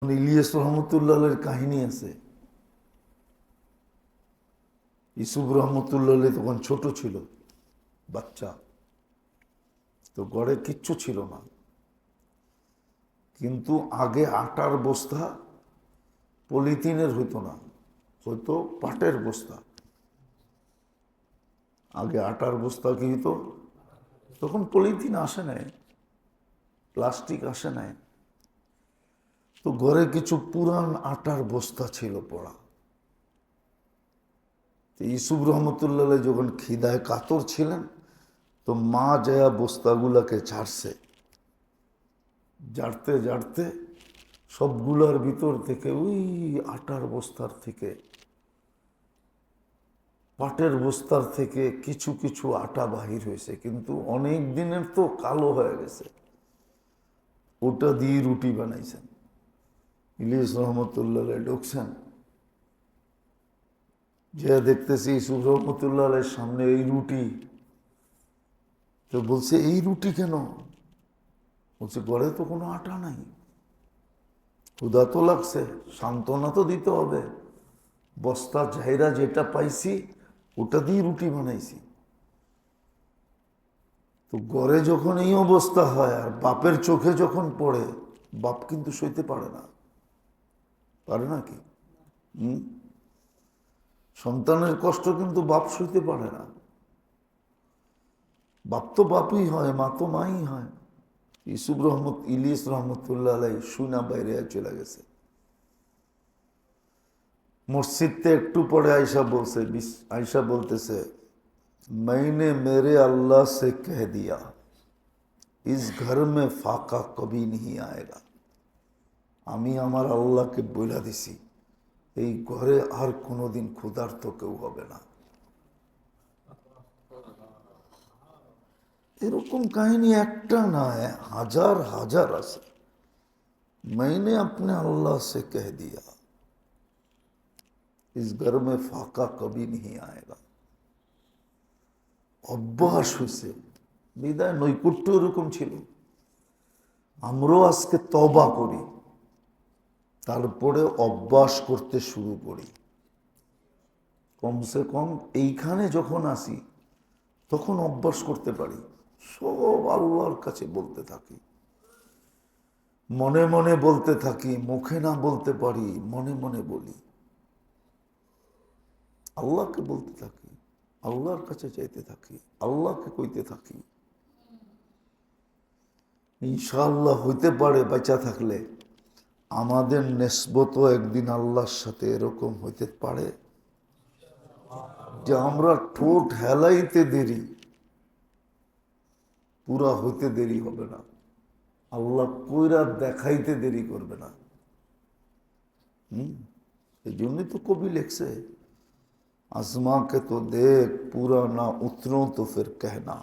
ইলিয়াস রহমতুল্লাহের কাহিনী আছে। ইসুফ রহমতুল্লাহ তখন ছোট ছিল, বাচ্চা, তো ঘরে কিচ্ছু ছিল না, কিন্তু আগে আটার বস্তা পলিথিনের হইতো না, হয়তো পাটের বস্তা। আগে আটার বস্তা কি হইতো, তখন পলিথিন আসে নাই, প্লাস্টিক আসে নাই, তো ঘরে কিছু পুরান আটার বস্তা ছিল পড়া। ইসুফ রহমতুল্লাহ যখন খিদায় কাতর ছিলেন, তো মা যায়া বস্তাগুলাকে ঝাড়ছে, ঝাড়তে ঝাড়তে সবগুলার ভিতর থেকে ওই আটার বস্তার থেকে, পাটের বস্তার থেকে কিছু কিছু আটা বাহির হয়েছে, কিন্তু অনেক দিনের তো কালো হয়ে গেছে। ওটা দিয়ে রুটি বানাইছেন। ইলিয়াস রহমতুল্লাহ ঢুকছেন, যে দেখতেছি ইসুফ রহমতুল্লাহ সামনে এই রুটি, তো বলছে এই রুটি কেন? বলছে ঘরে তো কোনো আটা নাই, ক্ষুধা তো লাগছে, সান্ত্বনা তো দিতে হবে, বস্তা ঝাইরা যেটা পাইছি ওটা দিয়ে রুটি বানাইছি। তো ঘরে যখন এই অবস্থা হয় আর বাপের চোখে যখন পড়ে, বাপ কিন্তু সইতে পারে না, পারে না কি? সন্তানের কষ্ট কিন্তু বাপ সইতে পারে না। বাপ তো বাপই হয়, মা তো মাই হয়। ইলিয়াস রহমতুল্লাহ আলাই শুনা বাইরে চলে গেছে। মসজিদতে একটু পরে আয়সা বলতেছে, मैंने मेरे अल्लाह से कह दिया इस घर में फाका कभी नहीं आएगा। আমি আমার আল্লাহকে বইলা দিছি এই ঘরে আর কোনোদিন ক্ষুধার্ত কেউ হবে না। এরকম কাহিনী একটা না, হাজার হাজার আছে। मैंने अपने अल्लाह से कह दिया इस घर में फाका कभी नहीं आएगा। অভ্যাস হয়েছে বিদায়, নৈকট্য এরকম ছিল। আমরাও আজকে তওবা করি, তারপরে অভ্যাস করতে শুরু করি। কমসে কম এইখানে যখন আসি তখন অভ্যাস করতে পারি, সব আল্লাহর কাছে বলতে থাকি, মনে মনে বলতে থাকি, মুখে না বলতে পারি, মনে মনে বলি, আল্লাহকে বলতে থাকি, আল্লাহর কাছে চাইতে থাকি, আল্লাহকে কইতে থাকি। ইনশাআল্লাহ হইতে পারে বাঁচা থাকলে আমাদের নিসবত একদিন আল্লাহর সাথে এরকম হইতে পারে যে আমরা ঠোঁট হেলাইতে দেরি, পুরা হইতে দেরি হবে না, আল্লাহ কইরা দেখাইতে দেরি করবে না। এই জন্যই তো কবি লিখছে, আজমা কে তো দেখ পুরা না উতরো তো ফির कहना।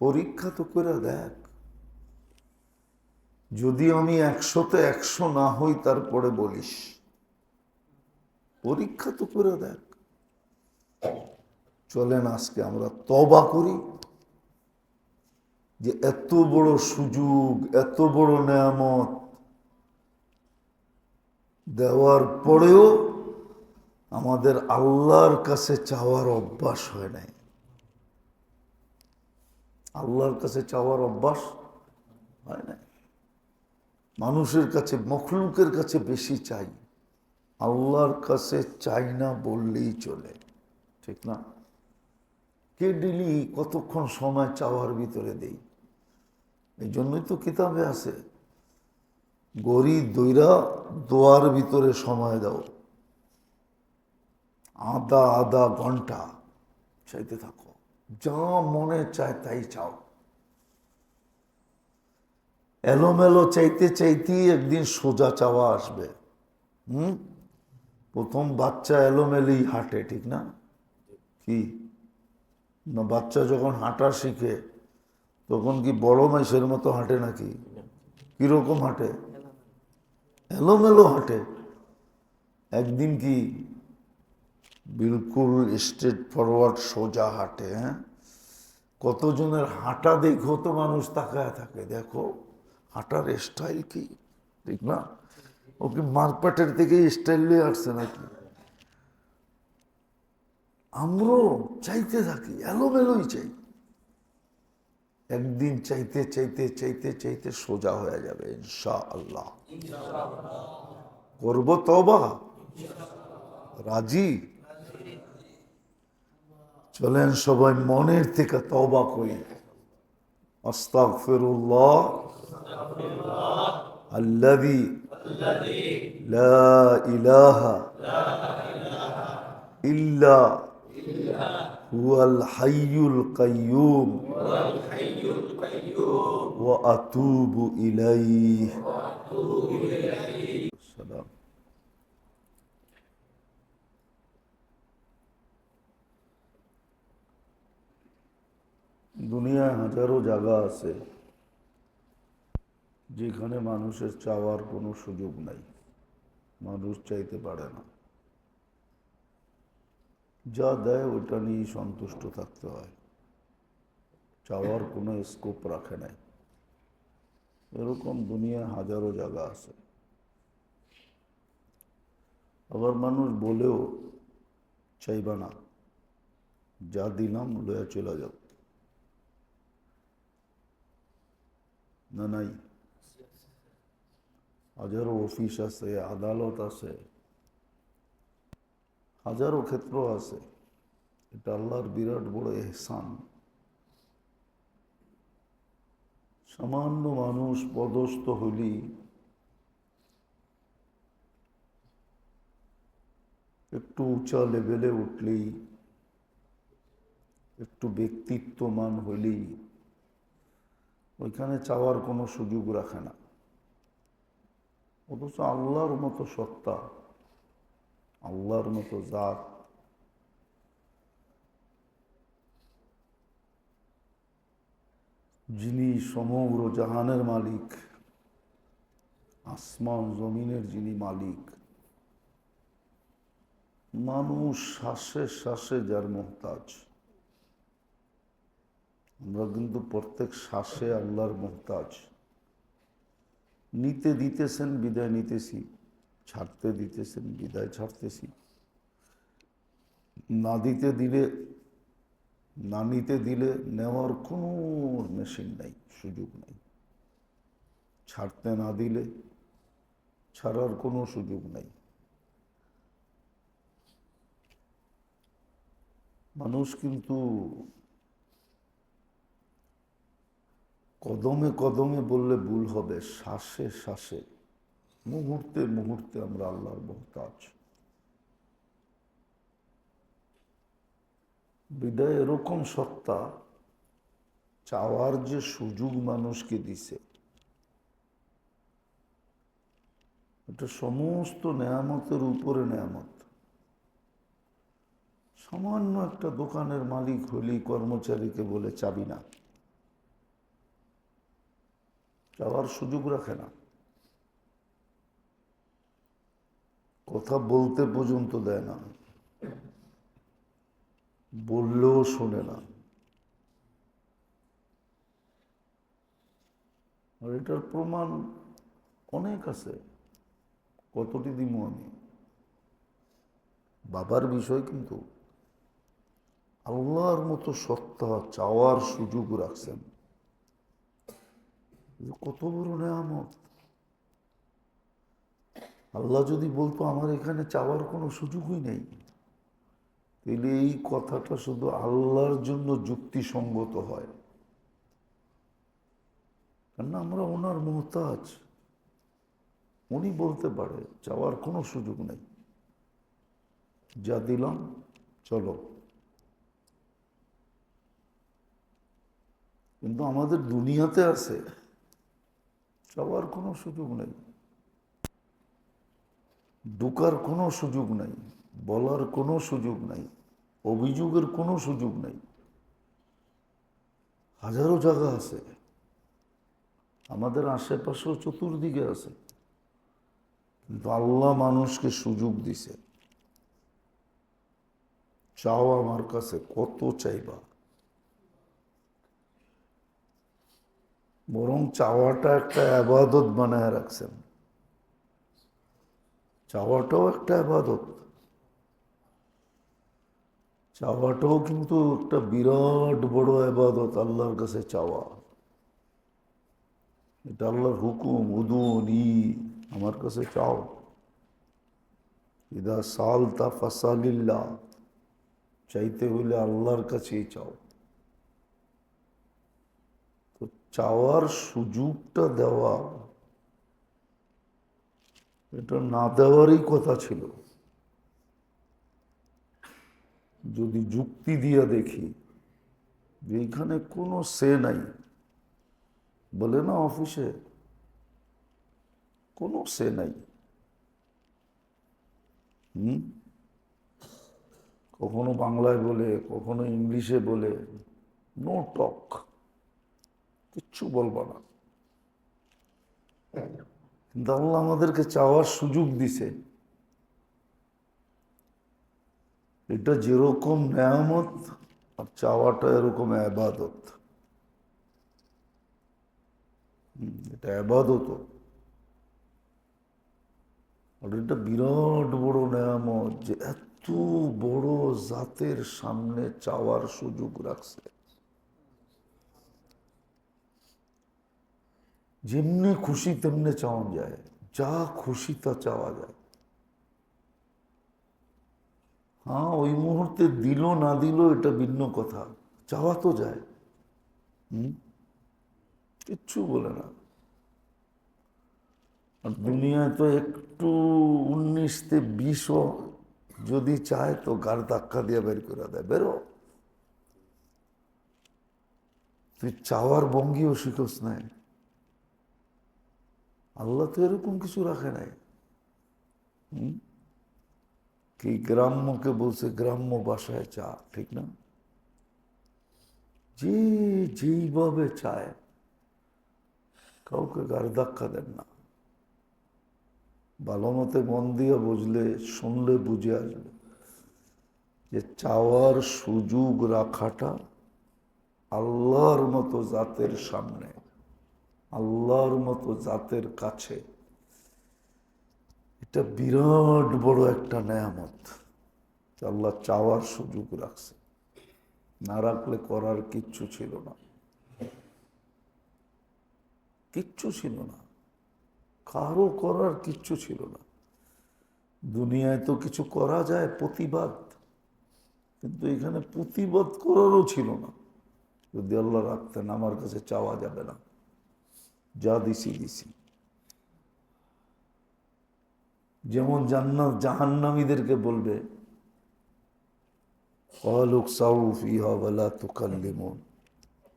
পরীক্ষা তো করে দেখ, যদি আমি 100-তে 100 না হই তারপরে বলিস, পরীক্ষা তো করে দেখ। চলেন আজকে আমরা তওবা করি যে এত বড় সুযোগ, এত বড় নেয়ামত দেওয়ার পরেও আমাদের আল্লাহর কাছে চাওয়ার অভ্যাস হয় নাই। আল্লাহর কাছে চাওয়ার অভ্যাস হয় নাই। মানুষের কাছে, মখলুকের কাছে বেশি চাই, আল্লাহর কাছে চাই না বললেই চলে, ঠিক না? কে ডেলি কতক্ষণ সময় চাওয়ার ভিতরে দেই? এই জন্যই তো কিতাবে আছে, গড়ি দইরা দোয়ার ভিতরে সময় দাও, আধা আধা ঘন্টা চাইতে থাকো, যা মনে চায় তাই চাও। এলোমেলো চাইতে চাইতেই একদিন সোজা চাওয়া আসবে। প্রথম বাচ্চা এলোমেলেই হাঁটে, ঠিক না? কি না, বাচ্চা যখন হাঁটা শিখে তখন কি বড় মাইসের মতো হাঁটে নাকি? কিরকম হাঁটে? এলোমেলো হাঁটে। একদিন কি বিলকুল স্ট্রেট ফরওয়ার্ড সোজা হাঁটে? হ্যাঁ, কতজনের হাঁটা দেখো তো মানুষ তাকায় থাকে, দেখো হাঁটার স্টাইল কি, ঠিক না? ও কি মারপাটের থেকে স্টাইল নিয়ে আসছে নাকি? আমরাও চাইতে থাকি, এলোমেলোই চাই। একদিন চাইতে চাইতে চাইতে চাইতে সোজা হয়ে যাবে ইনশাআল্লাহ। করব তওবা, রাজি? চলেন সবাই মনের থেকে তওবা করি। আস্তাগফিরুল্লাহ আল্লাযী লা ইলাহা ইল্লা হুয়াল হাইয়ুল কাইয়্যুম ওয়া আতুবু ইলাইহি। সালাম। দুনিয়ায় হাজারো জায়গা আছে যেখানে মানুষের চাওয়ার কোনো সুযোগ নাই, মানুষ চাইতে পারে না। যা দেয় ওইটা নিয়েই সন্তুষ্ট থাকতে হয়, চাওয়ার কোনো স্কোপ রাখে নাই। এরকম দুনিয়ায় হাজারো জায়গা আছে। আবার মানুষ বলেও চাইবা না, যা দিলাম লয়া চলে যাও, না নাই? হাজারো অফিস আছে, আদালত আছে, হাজারো ক্ষেত্র আছে। এটা আল্লাহর বিরাট বড় এহসান। সামান্য মানুষ পদস্থ হইলেই, একটু উঁচা লেভেলে উঠলেই, একটু ব্যক্তিত্বমান হইলেই ওইখানে চাওয়ার কোনো সুযোগ রাখে না। অথচ আল্লাহর মতো সত্তা, আল্লাহর মতো জাত, যিনি সমগ্র জাহানের মালিক, আসমান জমিনের যিনি মালিক, মানুষ শ্বাসে শ্বাসে যার মুহতাজ। আমরা কিন্তু প্রত্যেক শ্বাসে আল্লাহর মুহতাজ। নিতে দিতেছেন, বিদায় নিতেছি, ছাড়তে দিতেছেন, বিদায় ছাড়তেছি। না দিতে দিলে, না নিতে দিলে নেওয়ার কোনো মেশিন নাই, সুযোগ নাই। ছাড়তে না দিলে ছাড়ার কোনো সুযোগ নাই। মানুষ কিন্তু কদমে কদমে বললে ভুল হবে, শ্বাসে শ্বাসে, মুহূর্তে মুহূর্তে আমরা আল্লাহর মুহতাজ। বিদায় এরকম সত্তা, চাওয়ার যে সুযোগ মানুষকে দিছে, এটা সমস্ত নেয়ামতের উপরে নেয়ামত। সামান্য একটা দোকানের মালিক হলেই কর্মচারীকে বলে চাবি না, চাওয়ার সুযোগ রাখে না, কথা বলতে পর্যন্ত দেয় না, বললেও শোনে না। আর এটার প্রমাণ অনেক আছে, কতটি দিমু আমি। বাবার বিষয় কিন্তু আল্লাহর মতো সত্তা চাওয়ার সুযোগ রাখছেন, কত বড় নেয়ামত। আল্লাহ যদি বলতো আমার এখানে চাওয়ার কোনো সুযোগই নেই, তাহলে এই কথাটা শুধু আল্লাহর জন্য যুক্তিসঙ্গত হয়, কেননা আমরা ওনার মুহতাজ। উনি বলতে পারে চাওয়ার কোনো সুযোগ নেই, যা দিলাম চলো। কিন্তু আমাদের দুনিয়াতে আছে চাওয়ার কোনো সুযোগ নেই, ঢোকার কোনো সুযোগ নাই, বলার কোনো সুযোগ নাই, অভিযোগের কোনো সুযোগ নাই। হাজারো জায়গা আছে, আমাদের আশেপাশেও চতুর্দিকে আছে, কিন্তু আল্লাহ মানুষকে সুযোগ দিছে। চাও আমার কাছে, কত চাইবা? বরং চাওয়াটা একটা আবাদত বানায় রাখছেন। চাওয়াটাও একটা ইবাদত। চাওয়াটাও কিন্তু একটা বিরাট বড় ইবাদত, আল্লাহর কাছে চাওয়া। এটা আল্লাহর হুকুম, উদুনি, আমার কাছে চাও। ইদা সালতা ফাসালিল্লাহ, চাইতে হইলে আল্লাহর কাছেই চাও। তো চাওয়ার সুযোগটা দেওয়া, এটা না দেওয়ারই কথা ছিল। যদি যুক্তি দিয়ে দেখি যে এইখানে কোনো সে নাই, বলে না অফিসে কোনো সে নাই, কখনো বাংলায় বলে, কখনো ইংলিশে বলে, নো টক, কিচ্ছু বলবো না। কিন্তু আল্লাহ আমাদেরকে চাওয়ার সুযোগ দিছে। এটা যেরকম নেয়ামত, আর চাওয়াটা এরকম ইবাদত। এটা ইবাদত, আর এটা বিরাট বড় নেয়ামত যে এত বড় জাতের সামনে চাওয়ার সুযোগ রাখছে। যেমনি খুশি তেমনি চাওয়া যায়, যা খুশি তা চাওয়া যায়। হ্যাঁ, ওই মুহূর্তে দিল না দিল এটা ভিন্ন কথা, চাওয়া তো যায়। কিচ্ছু বলে না। আর দুনিয়ায় তো একটু 19-20 যদি চায় তো গাড় ধাক্কা দিয়ে বের করে দেয়, বেরো। তুই চাওয়ার ভঙ্গিও শিখোস নাই। আল্লাহ তো এরকম কিছু রাখে নাই। কি গ্রাম্যকে বলছে গ্রাম্য ভাষায় চা, ঠিক না? যে যেইভাবে চায়, কাউকে গাড় ধাক্কা দেন না। ভালো মতে মন দিয়ে বুঝলে, শুনলে বুঝে আসবে যে চাওয়ার সুযোগ রাখাটা আল্লাহর মতো জাতের সামনে, আল্লাহর মতো জাতের কাছে, এটা বিরাট বড় একটা নেয়ামত। আল্লাহ চাওয়ার সুযোগ রাখছে, না রাখলে করার কিচ্ছু ছিল না, কিচ্ছু ছিল না, কারো করার কিচ্ছু ছিল না। দুনিয়ায় তো কিছু করা যায় প্রতিবাদ, কিন্তু এখানে প্রতিবাদ করারও ছিল না। যদি আল্লাহ রাখতেন, আমার কাছে চাওয়া যাবে না, যা দিছি দিছি। যেমন জান্নাত জাহান্নামীদেরকে বলবে,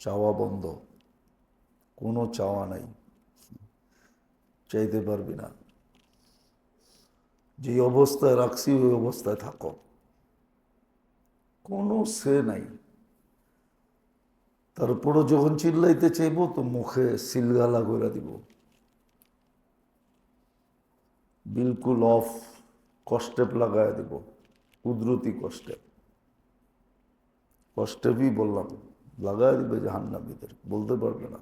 চাওয়া বন্ধ, কোনো চাওয়া নাই, চাইতে পারবি না, যে অবস্থায় রাখছি ওই অবস্থায় থাকো, কোনো সে নাই। তারপরও যখন চিল্লাইতে চাইবো তো মুখে সিলগালা করে দিব, বিলকুল অফ, কষ্টেপ লাগায় দিব, কুদরতি কষ্টেপ। কষ্টেপই বললাম, লাগায় দিবে জাহান্নামীদের, বলতে পারবে না।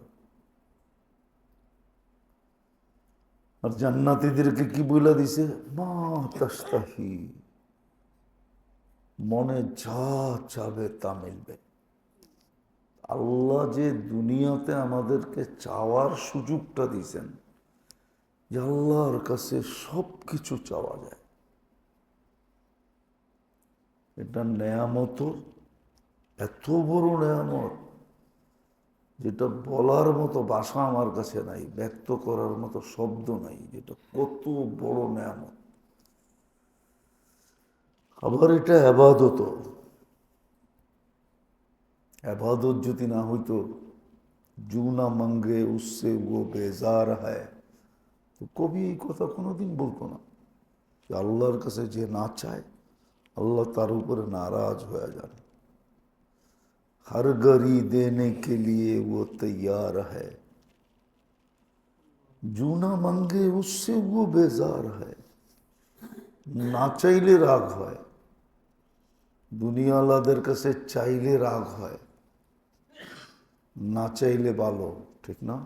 আর জান্নাতীদেরকে কি বলে দিছে, মা তাস্তাহি, মনে যা চাবে তা মিলবে। আল্লাহ যে দুনিয়াতে আমাদেরকে চাওয়ার সুযোগটা দিয়েছেন, যে আল্লাহর কাছে সব কিছু চাওয়া যায়, এটা নেয়ামত, এত বড় নেয়ামত যেটা বলার মতো ভাষা আমার কাছে নাই, ব্যক্ত করার মতো শব্দ নাই, যেটা কত বড় নেয়ামত। আবার এটা ইবাদত। ইবাদত যদি না হইতো, জু না মাঙ্গে উসসে ও বেজার হয়, তো কবি এই কথা কোনোদিন বলতো না যে আল্লাহর কাছে যে না চায় আল্লাহ তার উপরে নারাজ হয়ে যান। हर घड़ी देने के लिए वो तैयार है, जो ना मांगे उससे वो बेजार है। না চাইলে রাগ হয়, দুনিয়াওয়ালাদের কাছে চাইলে রাগ হয়, না চাইলে ভালো, ঠিক না?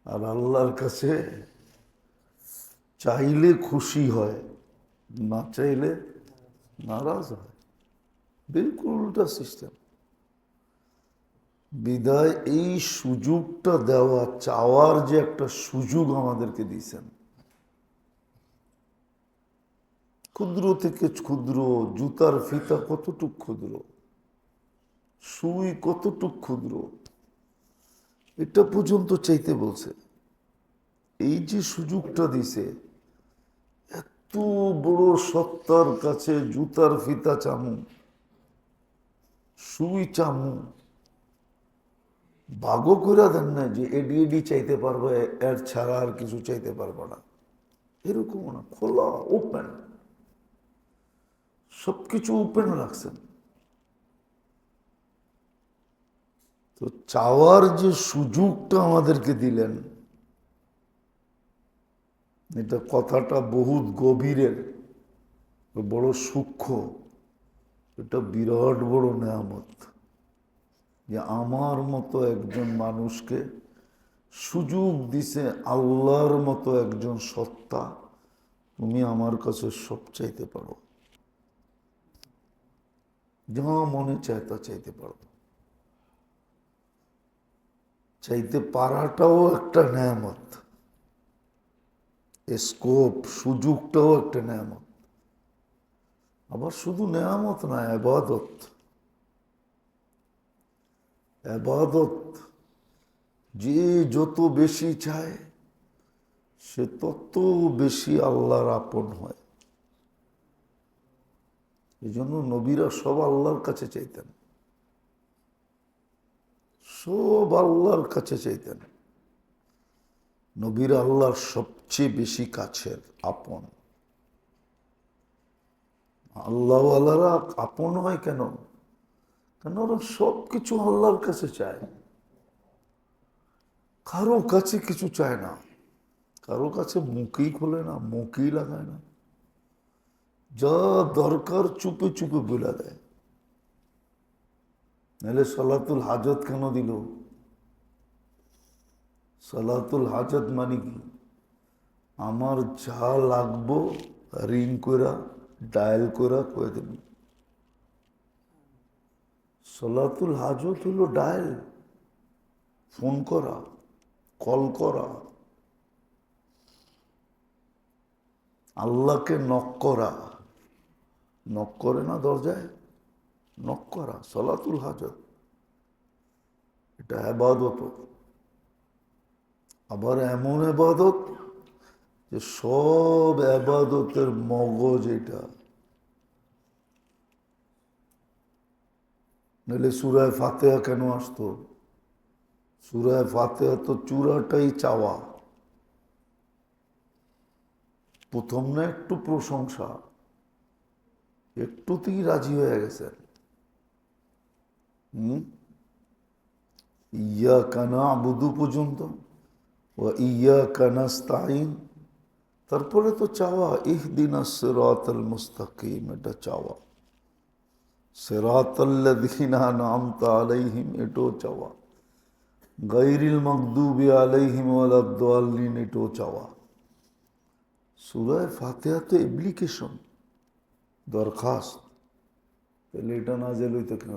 আর আল্লাহর কাছে চাইলে খুশি হয়, না চাইলে নারাজ হয়। বিলকুল উল্টা সিস্টেম। বিদায় এই সুযোগটা দেওয়া, চাওয়ার যে একটা সুযোগ আমাদেরকে দিয়েছেন, ক্ষুদ্র থেকে ক্ষুদ্র, জুতার ফিতা কতটুক ক্ষুদ্র, সুই কতটুক ক্ষুদ্র, এটা পর্যন্ত চাইতে বলছে। এই যে সুযোগটা দিছে, এত বড় সত্তার কাছে জুতার ফিতা চামু, সুই চামু, ভাগও করে দেন না যে এডি এডি চাইতে পারবো, এর ছাড়া আর কিছু চাইতে পারবো না, এরকম না। খোলা, ওপেন, সবকিছু ওপেন রাখছেন। তো চাওয়ার যে সুযোগটা আমাদেরকে দিলেন, এটা কথাটা বহুত গভীরের, বড় সূক্ষ্ম, এটা বিরাট বড় নেয়ামত যে আমার মতো একজন মানুষকে সুযোগ দিছে, আল্লাহর মতো একজন সত্তা, তুমি আমার কাছে সব চাইতে পারো, যা মনে চায় তা চাইতে পারো। চাইতে পারাটাও একটা নেয়ামত, স্কোপ, সুযোগটাও একটা নেয়ামত। আবার শুধু নেয়ামত না, ইবাদত। ইবাদত যে যত বেশি চায়, সে তত বেশি আল্লাহর আপন হয়। এই জন্য নবীরা সব আল্লাহর কাছে চাইতেন, সব আল্লাহর কাছে চাইতেন। নবীরা আল্লাহর সবচেয়ে বেশি কাছের, আপন। আল্লাহওয়ালারা আপন হয় কেন? কেন ওরা সব কিছু আল্লাহর কাছে চায়, কারো কাছে কিছু চায় না, কারো কাছে মুখই খোলে না, মুখই লাগায় না, যা দরকার চুপে চুপে বলে দেয়। নাহলে সালাতুল হাজত কেন দিল? সালাতুল হাজত মানে কি? আমার যা লাগবো রিং করা, ডায়াল করা কয়ে দেব। সালাতুল হাজত হলো ডায়াল, ফোন করা, কল করা, আল্লাহকে নক করা। নক করে না দরজায়, নক করা সালাতুল হাজত, এটা ইবাদত। আবার এমন ইবাদত যে সব ইবাদতের মগজ এটা। নাহলে সূরায়ে ফাতিহা কেন আসতো? সূরায়ে ফাতিহা তো চূড়াটাই চাওয়া। প্রথম না একটু প্রশংসা, একটুতেই রাজি হয়ে গেছেন। ইয়াকা না'বুদু পর্যন্ত, ওয়া ইয়াকা নাস্তাঈন, তারপরে তো চাওয়া ইহদিনাস সিরাতাল মুস্তাকিম, এটা চাওয়া। সিরাতাল্লাযীনা আন'আমতা আলাইহিম, এটাও চাওয়া। গায়রিল মাগদুবি আলাইহিম ওয়ালাদ-দাল্লিন, এটাও চাওয়া। সূরা ফাতিহা তো অ্যাপ্লিকেশন, দরখাস্ত। তাহলে এটা নাযিল হইতো কেন?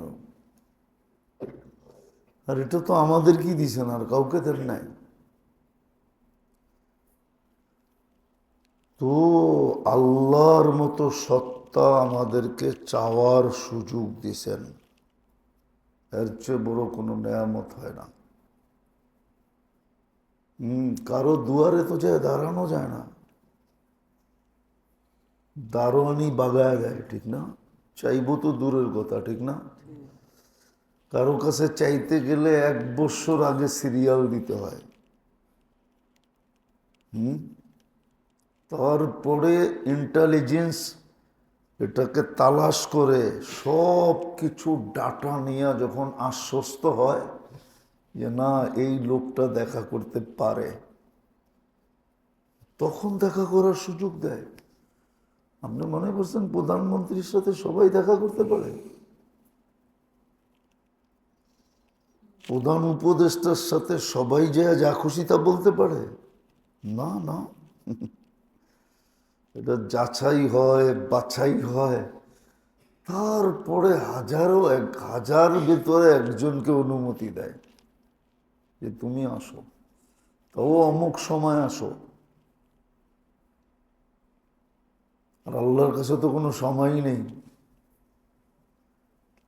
আর এটা তো আমাদের কি দিছেন, আর কাউকে দেন নাই। তো আল্লাহর মতো সত্তা আমাদেরকে চাওয়ার সুযোগ দিছেন, এর চেয়ে বড় কোনো নেয়ামত হয় না। কারো দুয়ারে তো যায় দাঁড়ানো যায় না, দারোয়ানি বাগায় দেয়, ঠিক না? চাইবো তো দূরের কথা, ঠিক না? কারো কাছে চাইতে গেলে 1 বছর আগে সিরিয়াল দিতে হয়। তারপরে ইন্টেলিজেন্স এটাকে তালাশ করে সব কিছু ডাটা নিয়ে যখন আশ্বস্ত হয় যে না, এই লোকটা দেখা করতে পারে, তখন দেখা করার সুযোগ দেয়। আপনি মনে করছেন প্রধানমন্ত্রীর সাথে সবাই দেখা করতে পারে? প্রধান উপদেষ্টার সাথে সবাই যে যা খুশি তা বলতে পারে? না, না। এটা যাচাই হয়, বাছাই হয়, তারপরে হাজার ভেতরে একজনকে অনুমতি দেয় যে তুমি আসো, তাও অমুক সময় আসো। আর আল্লাহর কাছে তো কোনো সময়ই নেই।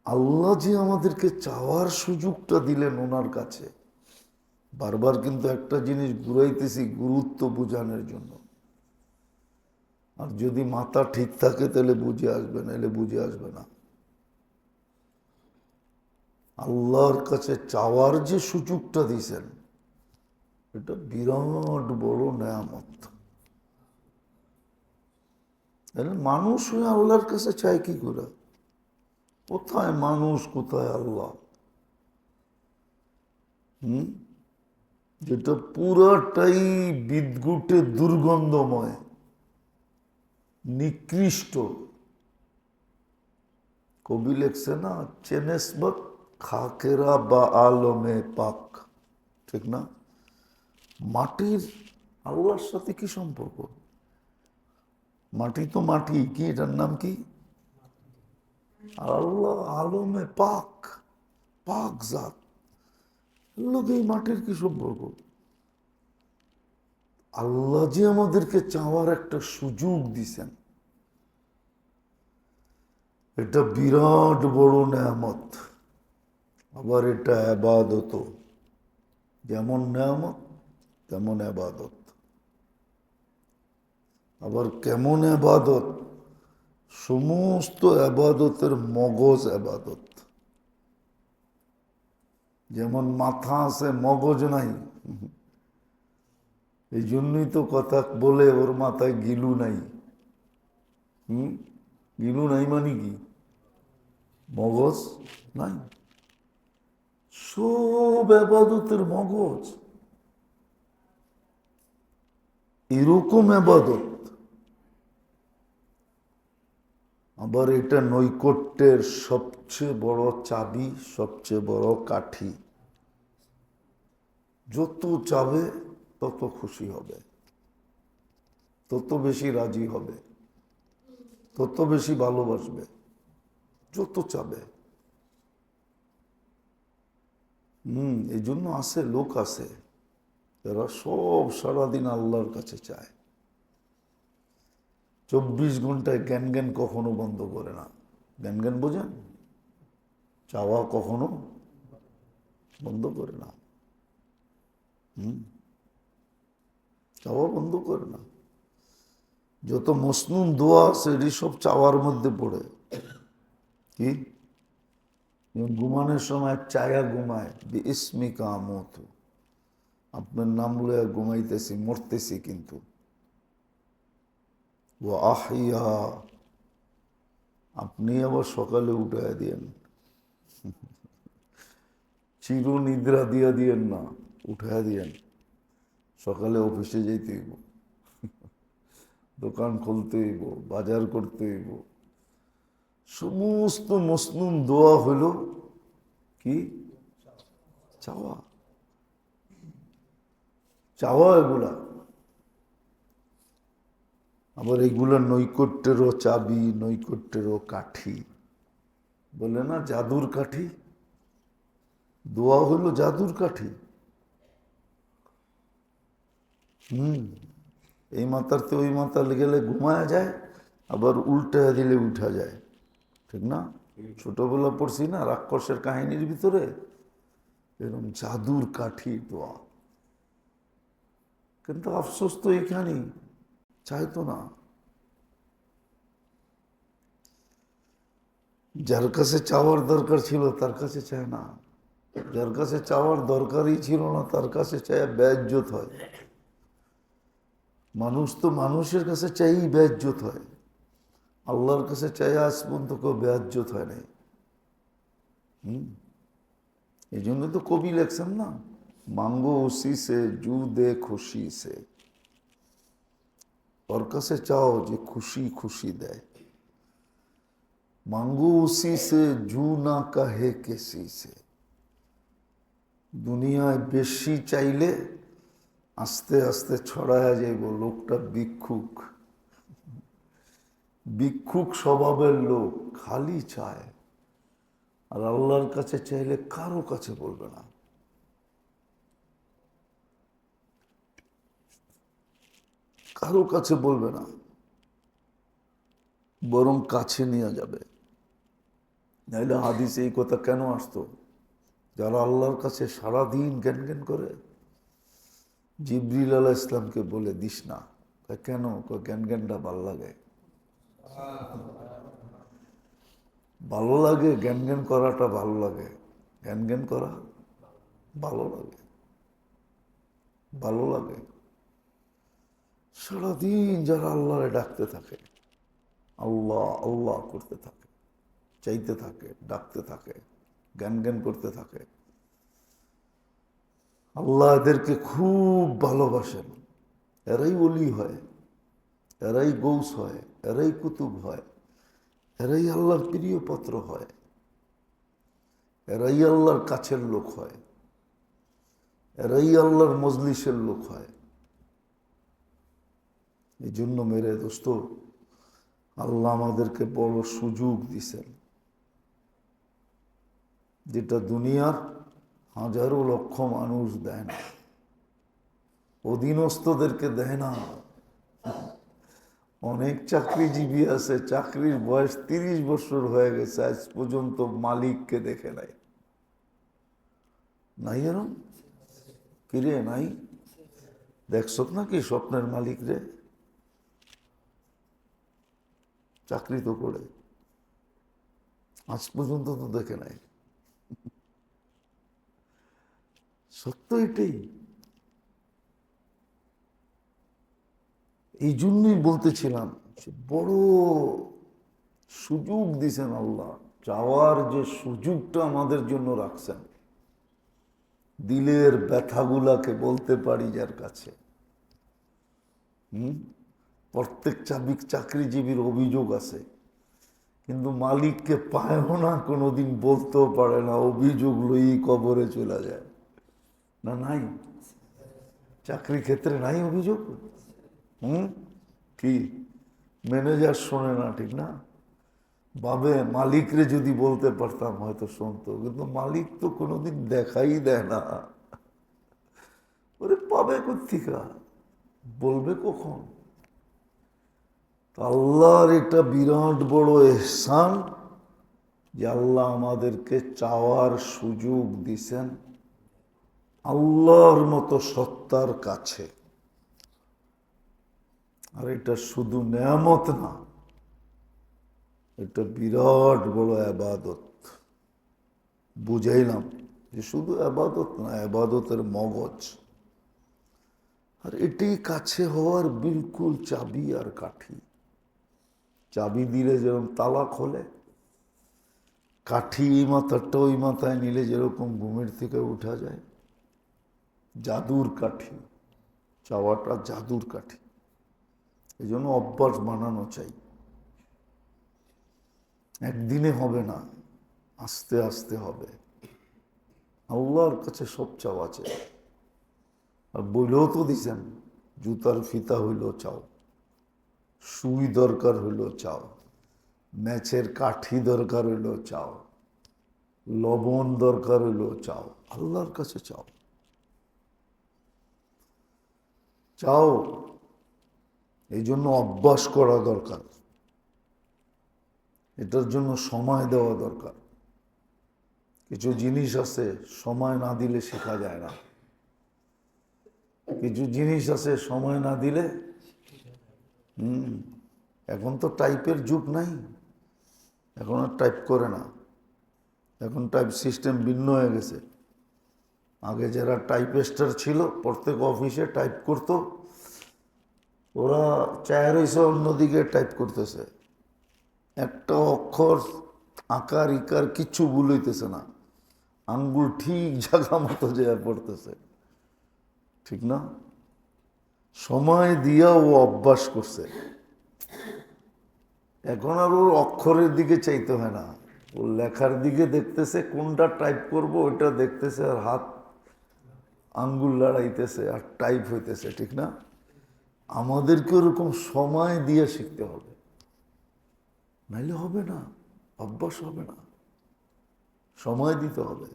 আল্লাহ যে আমাদেরকে চাওয়ার সুযোগটা দিলেন ওনার কাছে, বারবার কিন্তু একটা জিনিস ঘুরাইতেছি গুরুত্ব বোঝানোর জন্য। আর যদি মাথা ঠিক থাকে তাহলে বুঝে আসবে, নাহলে বুঝে আসবে না। আল্লাহর কাছে চাওয়ার যে সুযোগটা দিয়েছেন, এটা বিরাট বড় নেয়ামত। মানুষ হয়ে আল্লাহর কাছে চায় কি করে? কোথায় মানুষ, কোথায় আল্লাহ? যেটা পুরাটাই বিদ্যুটে দুর্গন্ধময়, নিকৃষ্ট। কবি লেখছে না, চেনেসবত খাকেরা বা আলমে পাক, ঠিক না? মাটির আল্লাহর সাথে কি সম্পর্ক? মাটি তো মাটি, কি এটার নাম কি? আল্লাহ আলমে পাক, পাক জাত। লোক এই মাটির কি সম্পর্ক? আল্লাহ যে আমাদেরকে চাওয়ার একটা সুযোগ দিছেন, এটা বিরাট বড় নেয়ামত। আবার এটা আবাদত, যেমন নেয়ামত তেমন আবাদত। আবার কেমন আবাদত? সমস্ত আবাদতের মগজ আবাদত। যেমন মাথা আছে মগজ নাই, এই জন্যই তো কথা বলে ওর মাথায় গিলু নাই। গিলু নাই মানে কি? মগজ নাই। সব আবাদতের মগজ। এরকম আবাদত। আবার এটা নৈকট্যের সবচেয়ে বড় চাবি, সবচেয়ে বড় কাঠি। যত চাবে তত খুশি হবে, তত বেশি রাজি হবে, তত বেশি ভালোবাসবে। যত চাবে। এই জন্য আছে, লোক আছে যারা সব সারাদিন আল্লাহর কাছে চায়, 24 ঘন্টায় জ্ঞান জ্ঞান কখনো বন্ধ করে না। জ্ঞান জ্ঞান বোঝেন? চাওয়া কখনো বন্ধ করে না। চাওয়া বন্ধ করে না। যত মসনুন দোয়া সেটি সব চাওয়ার মধ্যে পড়ে। কি? ঘুমানোর সময় চায়া ঘুমায়, ইসমিকা আমত, আপনার নাম লইয়া ঘুমাইতেছি, মরতেছি। কিন্তু ও আহিয়া, আপনি আবার সকালে উঠায় দিয়েন, চির নিদ্রা দিয়া দিয়েন না, উঠায় দিয়েন। সকালে অফিসে যেতে হইব, দোকান খুলতে হইব, বাজার করতে হইব। সমস্ত মসনুন দোয়া হইল কি? চাওয়া। চাওয়া এগুলা। আবার এগুলা নৈকট্যেরও চাবি, নৈকট্যেরও কাঠি। বলে না জাদুর কাঠি? দোয়া হলো জাদুর কাঠি। এই মাথারতে ওই মাথার গেলে ঘুমায়া যায়, আবার উল্টায়া দিলে উঠা যায়, ঠিক না? ছোটবেলা পড়ছি না রাক্ষসের কাহিনীর ভিতরে, এরকম জাদুর কাঠি দোয়া। কিন্তু আফসোস তো এখানেই, চাইতো না। যার কাছে চাওয়ার দরকার ছিল তার কাছে চায় না, যার কাছে চাওয়ার দরকারই ছিল না তার কাছে চায় বেজ্জত হয়। মানুষ তো মানুষের কাছে চাইই বেজ্জত হয়, আল্লাহর কাছে চাই আজ পর্যন্ত কেউ বেজ্জত হয় নাই। এই জন্য তো কবি লেখছেন না, মাঙ্গো উসি সে জু দে খুশি সে। ওর কাছে চাও যে খুশি খুশি দেয়। মাঙ্গো উসি সে জু না কাহে কেসি সে। দুনিয়ায় বেশি চাইলে আস্তে আস্তে ছড়ায়া যাইব, লোকটা ভিক্ষুক। ভিক্ষুক স্বভাবের লোক, খালি চায়, আর আল্লাহর কাছে চাইলে কারো কাছে বলবে না। কারো কাছে বলবে না, বরং কাছে নিয়ে যাবে। নাইলে হাদিসে এই কথা কেন আসতো? যারা আল্লাহর কাছে সারাদিন জ্ঞান জ্ঞান করে, জিবরিল আলাইহিস ইসলামকে বলে দিস না। কেন? জ্ঞান জ্ঞানটা ভাল লাগে। ভালো লাগে, জ্ঞান জ্ঞান করাটা ভালো লাগে। জ্ঞান জ্ঞান করা ভালো লাগে, ভালো লাগে। সারাদিন যারা আল্লাহরে ডাকতে থাকে, আল্লাহ আল্লাহ করতে থাকে, চাইতে থাকে, ডাকতে থাকে, জ্ঞান জ্ঞান করতে থাকে, আল্লাহ এদেরকে খুব ভালোবাসেন। এরাই ওলি হয়, এরাই গৌস হয়, এরাই কুতুব হয়, এরাই আল্লাহর প্রিয় পাত্র হয়, এরাই আল্লাহর কাছের লোক হয়, এরাই আল্লাহর মজলিসের লোক হয়। এই জন্য মেরে দোস্ত, আল্লাহ আমাদেরকে বড় সুযোগ দিছেন, যেটা দুনিয়ার হাজারো লক্ষ মানুষ দেয় না, অধীনস্থদেরকে দেয় না। অনেক চাকরিজীবী আছে, চাকরির বয়স 30 বছর হয়ে গেছে, আজ পর্যন্ত মালিককে দেখে নাই। নাই এরম? কিরে নাই? দেখছ নাকি স্বপ্নের মালিক রে? চাকরি তো করে, আজ পর্যন্ত তো দেখে নাই। সত্য এটাই। এই জন্যই বলতেছিলাম, বড় সুযোগ দিছেন আল্লাহ, চাওয়ার যে সুযোগটা আমাদের জন্য রাখছেন। দিলের ব্যথাগুলাকে বলতে পারি যার কাছে। প্রত্যেক চাকরিজীবীর অভিযোগ আছে, কিন্তু মালিককে পায়ও না, কোনোদিন বলতেও পারে না, অভিযোগ লই কবরে চলে যায়। না নাই? চাকরি ক্ষেত্রে নাই অভিযোগ? কি ম্যানেজার শোনে না, ঠিক না? ভাবে মালিকরে যদি বলতে পারতাম হয়তো শুনতো, কিন্তু মালিক তো কোনোদিন দেখাই দেয় না। ওরে পাবে কোত্থেকে, বলবে কখন? আল্লাহর এটা বিরাট বড় এহসান যে আল্লাহ আমাদেরকে চাওয়ার সুযোগ দিছেন আল্লাহর মতো সত্তার কাছে। আর এটা শুধু নেয়ামত না, এটা বিরাট বড় আবাদত। বুঝাইলাম যে শুধু আবাদত না, আবাদতের মগজ। আর এটি কাছে হওয়ার বিলকুল চাবি আর কাঠি। চাবি দিলে যেরকম তালা খোলে, কাঠি এই মাথাটা ওই মাথায় নিলে যেরকম ঘুমের থেকে উঠা যায়, জাদুর কাঠি। চাওয়াটা জাদুর কাঠি। এই জন্য অভ্যাস বানানো চাই। একদিনে হবে না, আস্তে আস্তে হবে। আল্লাহর কাছে সব চাওয়া চাই। আর বইলেও তো দিছেন, জুতার ফিতা হইলেও চাও, সুই দরকার হইলেও চাও, ম্যাচের কাঠি দরকার হইলেও চাও, লবণ দরকার হইলেও চাও, আল্লাহর কাছে চাও। চাও, এই জন্য অভ্যাস করা দরকার, এটার জন্য সময় দেওয়া দরকার। কিছু জিনিস আছে সময় না দিলে শেখা যায় না, কিছু জিনিস আছে সময় না দিলে। এখন তো টাইপের যুগ নাই, এখন আর টাইপ করে না, এখন টাইপ সিস্টেম ভিন্ন হয়ে গেছে। আগে যারা টাইপিস্টার ছিল প্রত্যেক অফিসে টাইপ করত, ওরা চায়ের হয়েছে অন্যদিকে টাইপ করতেছে, একটা অক্ষর আকার ইকার কিচ্ছু ভুল হইতেছে না, আঙ্গুল ঠিক জায়গা মতো যেয়ে পড়তেছে, ঠিক না? সময় দিয়া ও অভ্যাস করছে। এখন আর ওর অক্ষরের দিকে চাইতে হয় না, ও লেখার দিকে দেখতেছে, কোনটা টাইপ করব ওইটা দেখতেছে, আর হাত আঙ্গুল লড়াইতেছে আর টাইপ হইতেছে, ঠিক না? আমাদেরকে ওরকম সময় দিয়ে শিখতে হবে। নাইলে হবে না, অভ্যাস হবে না। সময় দিতে হবে।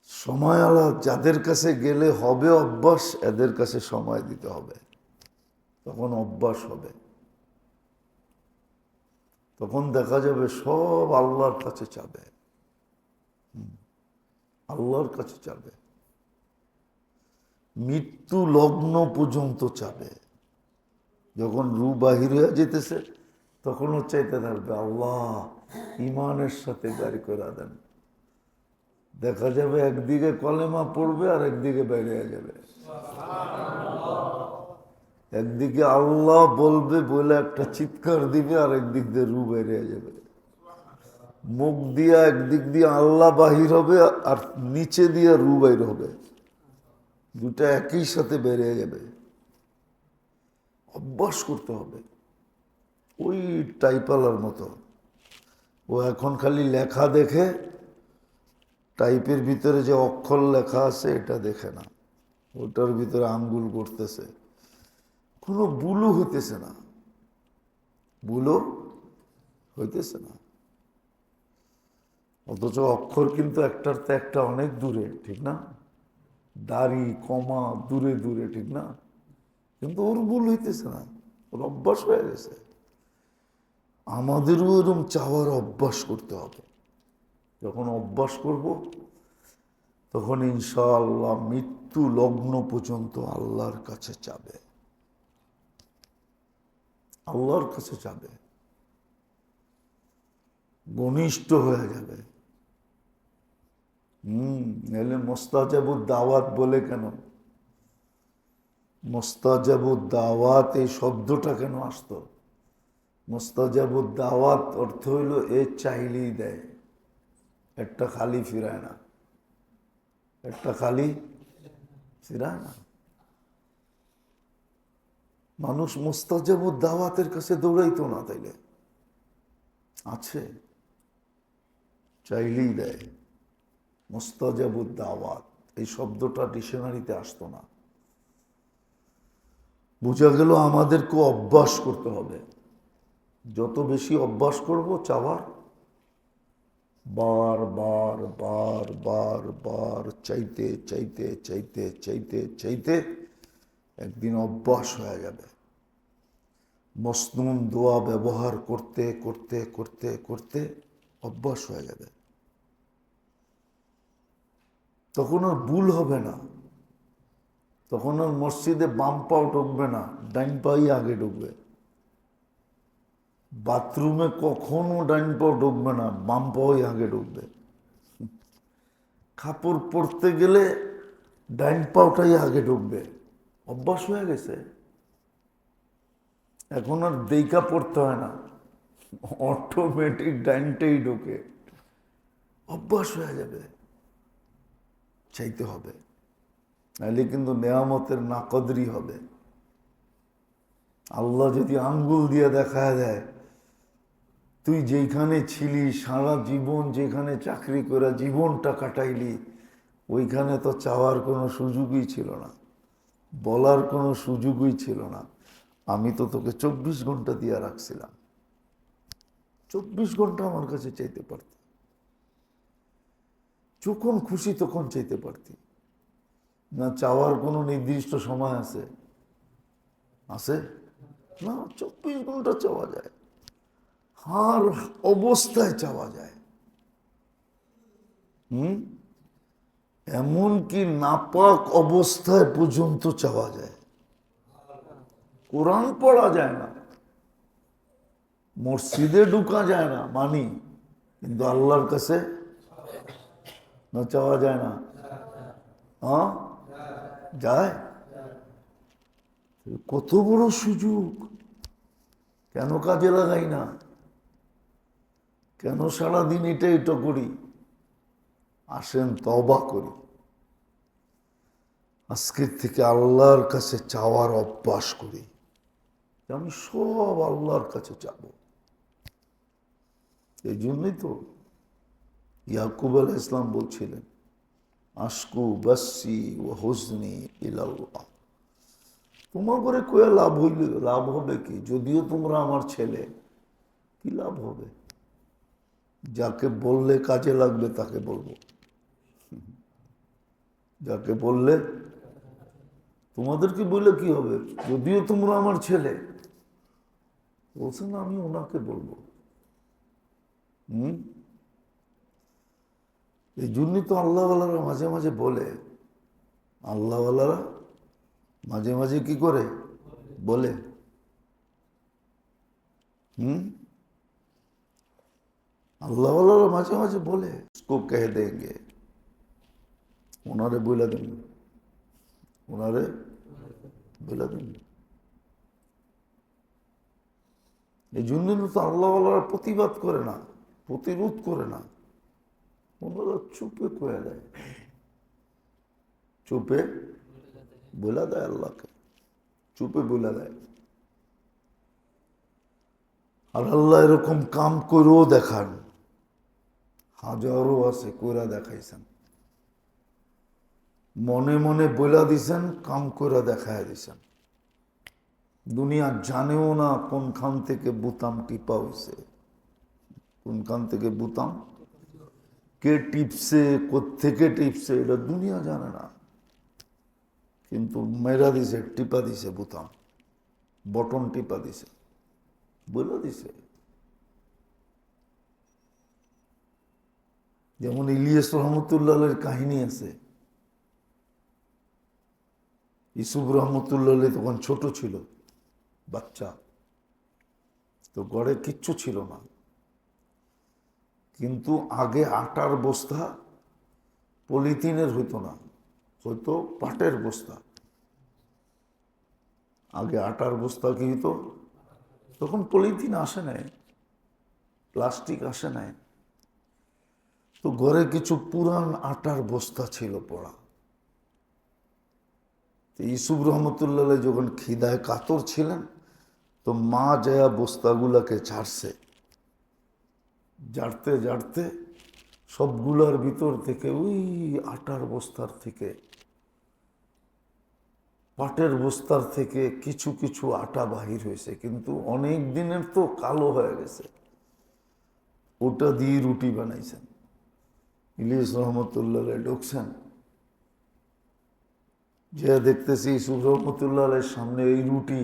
সময় আলা যাদের কাছে গেলে হবে অভ্যাস, এদের কাছে সময় দিতে হবে, তখন অভ্যাস হবে। তখন দেখা যাবে সব আল্লাহর কাছে চাবে, আল্লাহর কাছে চাবে, মৃত্যু লগ্ন পর্যন্ত চাবে। যখন রূহ বাহির হয়ে যেতেছে তখনও চাইতে থাকবে, আল্লাহ ইমানের সাথে গাড়ি করে দেন। দেখা যাবে একদিকে কলেমা পড়বে আর একদিকে বেরিয়ে যাবে। একদিকে আল্লাহ বলবে বলে একটা চিৎকার দিবে, আর একদিক দিয়ে রূহ বেরিয়ে যাবে। মুখ দিয়া একদিক দিয়ে আল্লাহ বাহির হবে আর নিচে দিয়ে রূহ বাইর হবে, দুটা একই সাথে বেরিয়ে যাবে। অভ্যাস করতে হবে। ওই টাইপালার মতো, ও এখন খালি লেখা দেখে, টাইপের ভিতরে যে অক্ষর লেখা আছে এটা দেখে না, ওটার ভিতরে আঙ্গুল করতেছে, কোনো ভুলও হইতেছে না, ভুলও হইতেছে না। অথচ অক্ষর কিন্তু একটার তো একটা অনেক দূরে, ঠিক না? দাড়ি কমা দূরে দূরে, ঠিক না? কিন্তু ওর ভুল হইতেছে না, ওর অভ্যাস হয়ে গেছে। আমাদেরও এরকম চাওয়ার অভ্যাস করতে হবে। যখন অভ্যাস করব তখন ইনশাআল্লাহ মৃত্যু লগ্ন পর্যন্ত আল্লাহর কাছে চাবে, আল্লাহর কাছে চাবে, ঘনিষ্ঠ হয়ে যাবে। এলে মোস্তাজাবুদ দাওয়াত বলে কেন? মোস্তাজাবুদ দাওয়াত এই শব্দটা কেন আসতো? মোস্তাজাবুদ দাওয়াত অর্থ হইল এ চাইলেই দেয়, একটা খালি ফিরায় না, একটা খালি ফিরায় না। মানুষ মোস্তাজাবুদ দাওয়াতের কাছে দৌড়াইতো না, তাইলে আছে, চাইলেই দেয়। মুস্তাজাবুদ দাওয়াত এই শব্দটা ডিকশনারিতে আসতো না। বোঝা গেল আমাদেরকে অভ্যাস করতে হবে। যত বেশি অভ্যাস করব চাওয়ার, বার বার বার বার বার চাইতে চাইতে চাইতে চাইতে চাইতে একদিন অভ্যাস হয়ে যাবে। মসনুন দোয়া ব্যবহার করতে করতে করতে করতে অভ্যাস হয়ে যাবে। তখন আর ভুল হবে না, তখন আর মসজিদে বাম পাও ঢুকবে না, ডাইন পাই আগে ঢুকবে। বাথরুমে কখনো ডাইন পাও ঢুকবে না, বাম পাওই আগে ঢুকবে। কাপড় পরতে গেলে ডাইন পাওটাই আগে ঢুকবে, অভ্যাস হয়ে গেছে। এখন আর দেইকা পড়তে হয় না, অটোমেটিক ডাইনটাই ঢোকে, অভ্যাস হয়ে যাবে। চাইতে হবে, নাহলে কিন্তু নেয়ামতের নাকদরি হবে। আল্লাহ যদি আঙ্গুল দিয়ে দেখায় দেয়, তুই যেখানে ছিলি সারা জীবন, যেখানে চাকরি করে জীবনটা কাটাইলি, ওইখানে তো চাওয়ার কোনো সুযোগই ছিল না, বলার কোনো সুযোগই ছিল না। আমি তো তোকে 24 ঘন্টা দিয়ে রাখছিলাম, 24 ঘন্টা আমার কাছে চাইতে পারতি, যখন খুশি তখন চাইতে পারতি। না চাওয়ার কোনো নির্দিষ্ট সময় আছে? আছে না, 24 ঘন্টা চাওয়া যায়, হার অবস্থায় চাওয়া যায়। এমনকি নাপাক অবস্থায় পর্যন্ত চাওয়া যায়। কোরআন পড়া যায় না, মসজিদে ঢুকা যায় না মানি, কিন্তু আল্লাহর কাছে না চাওয়া যায় না? হ্যাঁ যায়। কত বড় সুযোগ, কেন কাজে লাগাই না? কেন সারাদিন এটা এটা করি? আসেন তওবা করি, আজকের থেকে আল্লাহর কাছে চাওয়ার অভ্যাস করি। আমি সব আল্লাহর কাছে চাব। এই জন্যই তো ইয়াকুব আলাইহিস সালাম বলছিলেন, আশকু বাসি ও হুজনি ইলাল্লাহ, তোমার করে কয়ে লাভ হইলে লাভ হবে কি? যদিও তোমরা আমার ছেলে, কি লাভ হবে? যাকে বললে কাজে লাগবে তাকে বলবো, যাকে বললে। তোমাদেরকে বললে কি হবে? যদিও তোমরা আমার ছেলে, বলছেন আমি ওনাকে বলবো। এই জন্যই তো আল্লাহওয়ালারা মাঝে মাঝে বলে, আল্লাহওয়ালারা মাঝে মাঝে কি করে বলে, আল্লাহওয়ালারা মাঝে মাঝে বলে उसको कह देंगे, ওনারে বলে দেন, ওনারে বলে দেন। এই জন্য তো আল্লাহওয়ালারা প্রতিবাদ করে না, প্রতিরোধ করে না, ওনারা চুপে কয়ে দেয়, চুপে বলে দেয়, আল্লাহকে চুপে বলে দেয়। আর আল্লাহ এরকম কাম করেও দেখান, হাজারো আছে কইরা দেখাইছেন, মনে মনে বইলা দিছেন, কাম কইরা দেখায় দিছেন। দুনিয়া জানেও না কোনখান থেকে বুতাম টিপা হইছে, কোনখান থেকে বুতাম কে টিপছে, কোত্থেকে টিপছে, এটা দুনিয়া জানে না, কিন্তু মেরা দিছে, টিপা দিছে, বুতাম বটন টিপা দিছে, বলে দিছে। যেমন ইলিয়াস রহমতুল্লাহের কাহিনী আছে। ইসুফ রহমতুল্লাহ তখন ছোট ছিল, বাচ্চা, তো ঘরে কিচ্ছু ছিল না, কিন্তু আগে আটার বস্তা পলিথিনের হইতো না, হয়তো পাটের বস্তা। আগে আটার বস্তা কি হইতো, তখন পলিথিন আসে নাই, প্লাস্টিক আসে নাই, তো ঘরে কিছু পুরান আটার বস্তা ছিল পড়া। ইসুফ রহমতুল্লাহ যখন খিদায় কাতর ছিলেন, তো মা যায়া বস্তাগুলাকে ঝাড়ছে, ঝাড়তে ঝাড়তে সবগুলার ভিতর থেকে ওই আটার বস্তার থেকে, পাটের বস্তার থেকে কিছু কিছু আটা বাহির হয়েছে, কিন্তু অনেক দিনের তো কালো হয়ে গেছে। ওটা দিয়ে রুটি বানাইছেন। ইলিয়াস রহমতুল্লাহ ঢুকছেন, যে দেখতেছি ইসুফ রহমতুল্লাহ সামনে এই রুটি,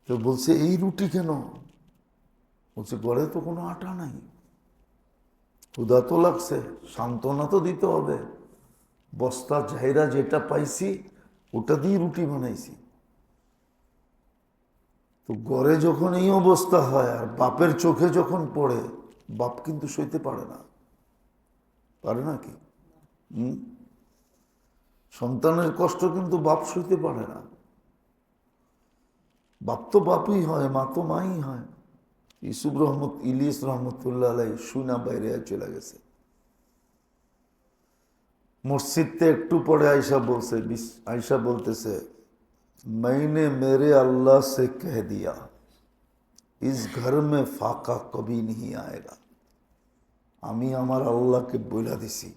তো বলছে এই রুটি কেন? বলছে ঘরে তো কোনো আটা নাই, ক্ষুধা তো লাগছে, সান্ত্বনা তো দিতে হবে, বস্তা ঝাইরা যেটা পাইছি ওটা দিয়ে রুটি বানাইছি। তো ঘরে যখন এই অবস্থা হয় আর বাপের চোখে যখন পড়ে, বাপ কিন্তু সইতে পারে না, পারে না কি? সন্তানের কষ্ট কিন্তু বাপ সইতে পারে না। বাপ তো বাপই হয়, মা তো মাই হয়। ইলিয়াস রহমতুল্লাহ আলাই শুনা বাইরে চলে গেছে। মসজিদতে একটু পরে আয়সা বলতেছে, मैंने मेरे अल्लाह से कह दिया इस घर में फाका कभी नहीं आएगा। আমি আমার আল্লাহকে বইলা দিছি,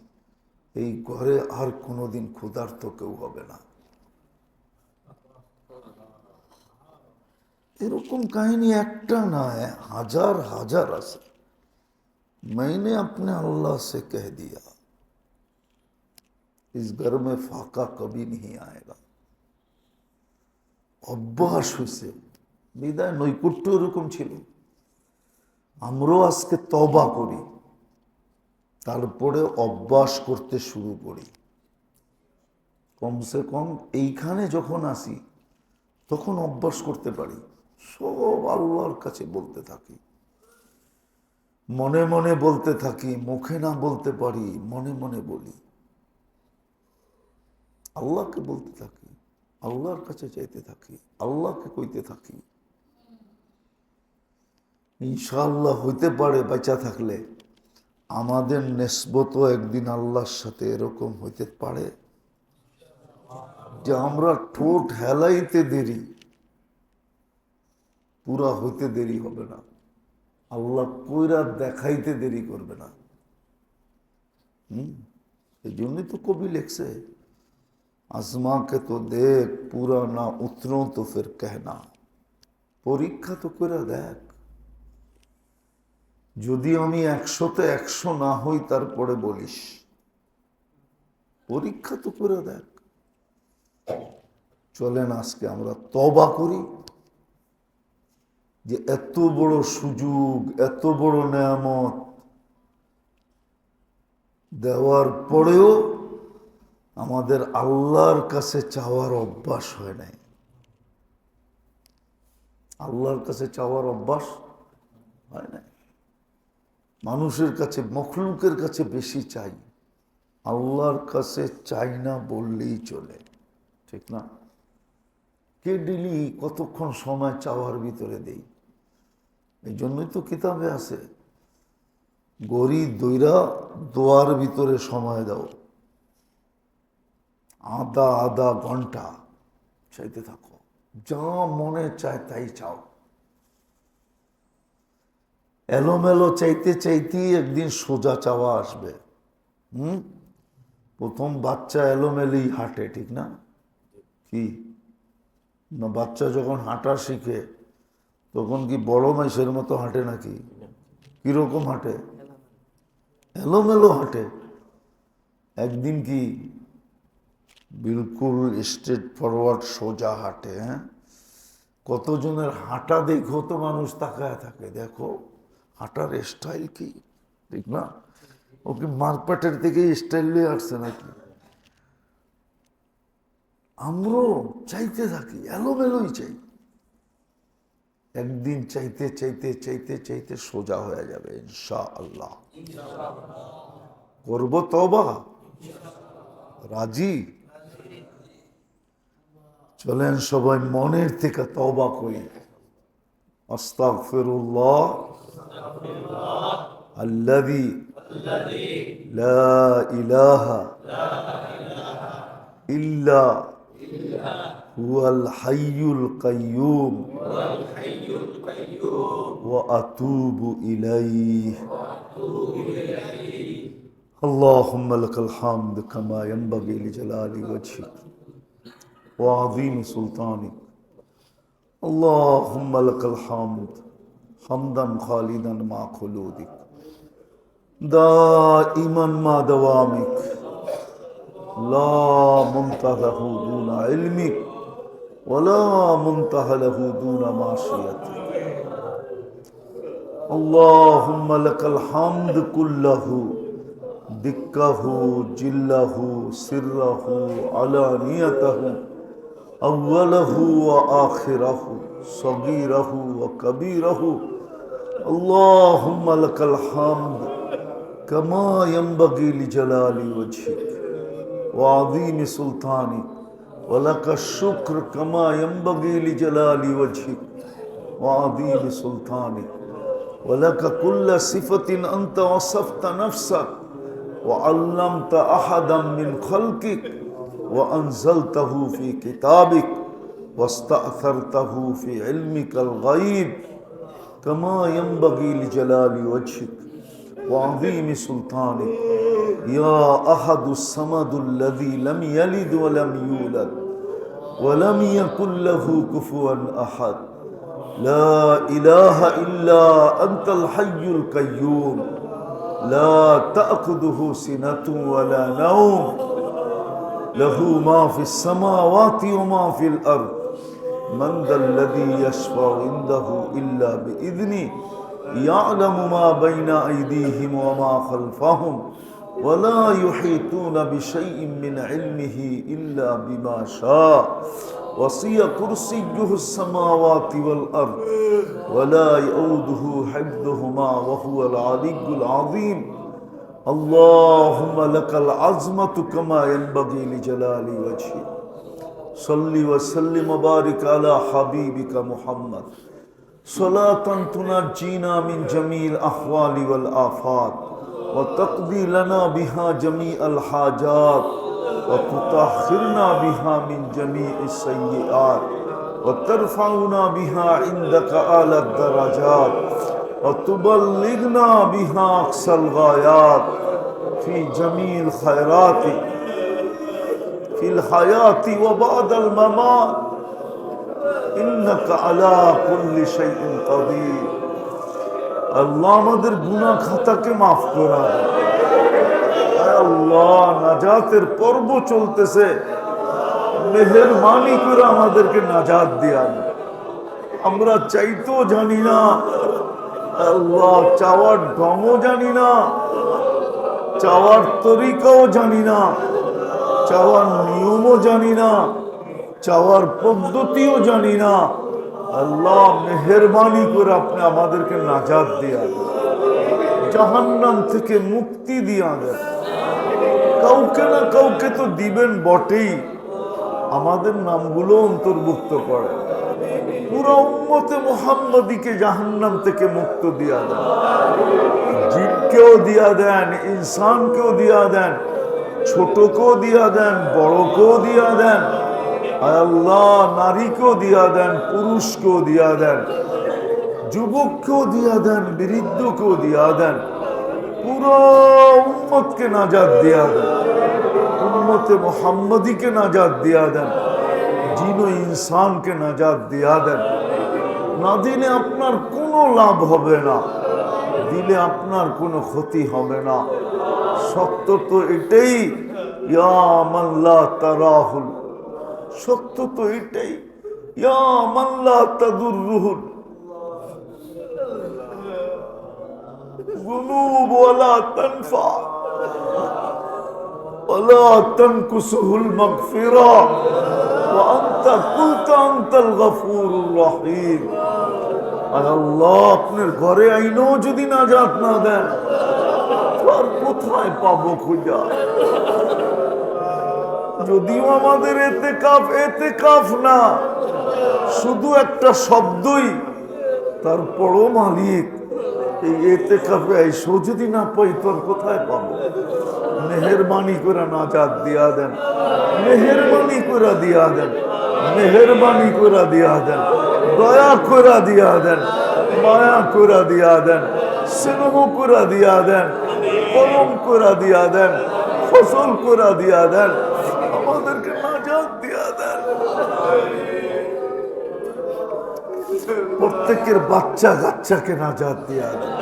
এই ঘরে আর কোনোদিন ক্ষুধার্ত কেউ হবে না। এরকম কাহিনী একটা না, হাজার হাজার আছে। मैंने अपने अल्लाह से कह दिया इस घर में फाका कभी नहीं आएगा। অভ্যাস হয়েছে, বিদায় নৈকট্য এরকম ছিল। আমরাও আজকে তওবা করি, তারপরে অভ্যাস করতে শুরু করি। কমসে কম এইখানে যখন আসি তখন অভ্যাস করতে পারি, সব আল্লাহর কাছে বলতে থাকি, মনে মনে বলতে থাকি, মুখে না বলতে পারি, মনে মনে বলি, আল্লাহকে বলতে থাকি, আল্লাহর কাছে চাইতে থাকি, আল্লাহকে কইতে থাকি। ইনশাআল্লাহ হইতে পারে বাঁচা থাকলে আমাদের নিসবত একদিন আল্লাহর সাথে এরকম হইতে পারে যে আমরা ঠোঁট হেলাইতে দেরি, পুরা হইতে দেরি হবে না, আল্লাহ কইরা দেখাইতে দেরি করবে না। এই জন্যই তো কবি লেখছে, आजमा के तो देख, पूरा ना उतरो तो फिर कहना। পরীক্ষা তো করে দেখ, যদি আমি 100-তে 100 না হই তারপরে বলিস। পরীক্ষা তো করে দেখ। চলেন আজকে আমরা তওবা করি যে এত বড় সুযোগ, এত বড় নেয়ামত দেওয়ার পরেও আমাদের আল্লাহর কাছে চাওয়ার অভ্যাস হয় নাই। আল্লাহর কাছে চাওয়ার অভ্যাস হয় নাই। মানুষের কাছে, মখলুকের কাছে বেশি চাই, আল্লাহর কাছে চাই না বললেই চলে, ঠিক না? কে ডেলি কতক্ষণ সময় চাওয়ার ভিতরে দেই? এই জন্যই তো কিতাবে আছে, গড়ি দইরা দোয়ার ভিতরে সময় দাও, আধা আধা ঘন্টা চাইতে থাকো, যা মনে চায় তাই চাও। এলোমেলো চাইতে চাইতেই একদিন সোজা চাওয়া আসবে। প্রথম বাচ্চা এলোমেলেই হাঁটে, ঠিক না? কি না, বাচ্চা যখন হাঁটা শিখে তখন কি বড় মাইসের মতো হাঁটে নাকি? কিরকম হাঁটে? এলোমেলো হাঁটে। একদিন কি বিলকুল স্ট্রেট ফরওয়ার্ড সোজা হাঁটে? হ্যাঁ, কতজনের হাঁটা দেখো তো মানুষ তাকায় থাকে, দেখো হাঁটার স্টাইল কি, ঠিক না? ও কি মারপাটের থেকে স্টাইল নিয়ে আসছে নাকি? আমরাও চাইতে থাকি, এলোমেলোই চাই। একদিন চাইতে চাইতে চাইতে চাইতে সোজা হয়ে যাবে ইনশাআল্লাহ। করব তওবা, রাজি? চলেন সবাই মনের থেকে তওবা করি। আস্তাগফিরুল্লাহ আল্লাযী লা ইলাহা ইল্লা হুয়াল হাইয়ুল কাইয়্যুম ওয়া আতুবু ইলাইহি। اللهم لك الحمد كما ينبغي لجلال وجهك وعظيم سلطانك. اللهم لك الحمد حمدا خالدا مع خلودك دائما مع دوامك لا منتهى له دون علمك ولا منتهى له دون معصيتك. اللهم لك الحمد كله دكه جله سره علانيته أوله وآخره صغيره وكبيره. اللهم لك الحمد كما ينبغي لجلال وجهك وعظيم سلطانك ولك الشكر كما ينبغي لجلال وجهك وعظيم سلطانك ولك كل صفة أنت وصفت نفسك وعلمت أحدا من خلقك وأنزلته في كتابك واستأثرته في علمك الغيب كما ينبغي لجلال وجهك وعظيم سلطانك. يا أحد الصمد الذي لم يلد ولم يولد ولم يكن له كفوا أحد. لا إله إلا أنت الحي القيوم لا تأخذه سنة ولا نوم له ما في السماوات وما في الأرض. من ذا الذي يشفع عنده إلا بإذنه يعلم ما بين أيديهم وما خلفهم ولا يحيطون بشيء من علمه إلا بما شاء. وسع كرسيه السماوات والأرض ولا يؤوده حفظهما وهو العلي العظيم. اللهم لك العظمة كما ينبغي لجلال وجهك. صل وسلم وبارك على حبيبك محمد صلاة تنجينا من جميع الأحوال والآفات وتقضي لنا بها جميع الحاجات وتطهرنا بها من جميع السيئات وترفعنا بها عندك أعلى الدرجات وتبلغنا بها أقصى الغايات في جميع الخيرات ফিল হায়াতি ওয়া বাদাল মামাত ইন্নাকা আলা কুল্লি শাইইন কাদির। আল্লাহ আমাদের গুনাহ খাতাকে মাফ করা। আল্লাহ নাজাতের পর্ব চলতেছে, মেহেরবানি করে আমাদেরকে নাজাত দিয়া। আমরা চাইতেও জানি না আল্লাহ, চাওয়ার ঢংও জানি না, চাওয়ার তরিকাও জানি না, চাওয়ার নিয়মও জানি না, চাওয়ার পদ্ধতিও জানি না। আল্লাহ মেহেরবানি করে আপনি আমাদেরকে নাজাত দিয়া দেন, জাহান্নাম থেকে মুক্তি দিয়া দেন। কাউকে না কাউকে তো দিবেন বটেই, আমাদের নামগুলো অন্তর্ভুক্ত করে। পুরো উম্মতে মুহাম্মদীকে জাহান্নাম থেকে মুক্ত দিয়া দেন, জিনকেও দিয়া দেন, ইনসানকেও দিয়া দেন, ছোটকেও দিয়া দেন, বড়কেও দিয়া দেন। আল্লাহ নারীকেও দিয়া দেন, পুরুষকেও দিয়া দেন, যুবককেও দিয়া দেন, বৃদ্ধকেও দিয়া দেন। পুরো উম্মতকে নাজাত দিয়া দেন, উম্মতে মুহাম্মদীকে নাজাত দিয়া দেন, জিন ও ইনসানকে নাজাত দিয়া দেন। না দিলে আপনার কোনো লাভ হবে না, দিলে আপনার কোনো ক্ষতি হবে না। সত্য তো এটাই, ইয়া মান লা তারাহুল, সত্য তো এটাই, ইয়া মান লা তাদুররুহুল যুনুব ওয়ালা তানফা ওয়ালা তানকুসুহুল মাগফিরা ওয়া আনতা কুনতা আনতাল গফুরুর রহিম। আল্লাহ আপনার ঘরে আইনও যদি নাজাত না দেন, আর কোথায় পাবো খুঁজা? যদিও আমাদের এতেকাফ না, শুধু একটা শব্দই, তারপরও মালিক এই এতেকাফে আইসো যদি না পাই তোর কোথায় পাবো? মেহেরবানি করে নাজাত দিয়া দেন, মেহেরবানি করে দিয়া দেন, মেহেরবানি করে দিয়া দেন, দয়া করে দিয়া দেন, মায়া করে দিয়া দেন, স্নেহ করে দিয়া দেন, করম করে দিয়া দেন, ফসল করে দিয়া দেন, আমাদেরকে নাজাত দিয়া দেন। প্রত্যেকের বাচ্চা কাচ্চাকে নাজাত দিয়া দেন,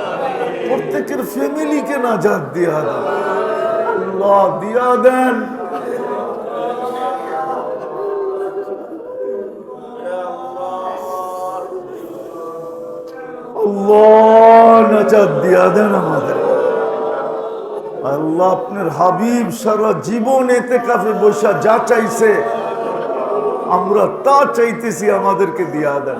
প্রত্যেকের ফ্যামিলিকে নাজাত দিয়া দেন, আল্লাহ দিয়া দেন। আল্লাহ নাজাত দিয়া দেন আমাদের। আল্লাহ আপনার হাবিব সারা জীবন এতেকাফে বসা যা চাইছে আমরা তা চাইতেছি, আমাদেরকে দিয়া দেন।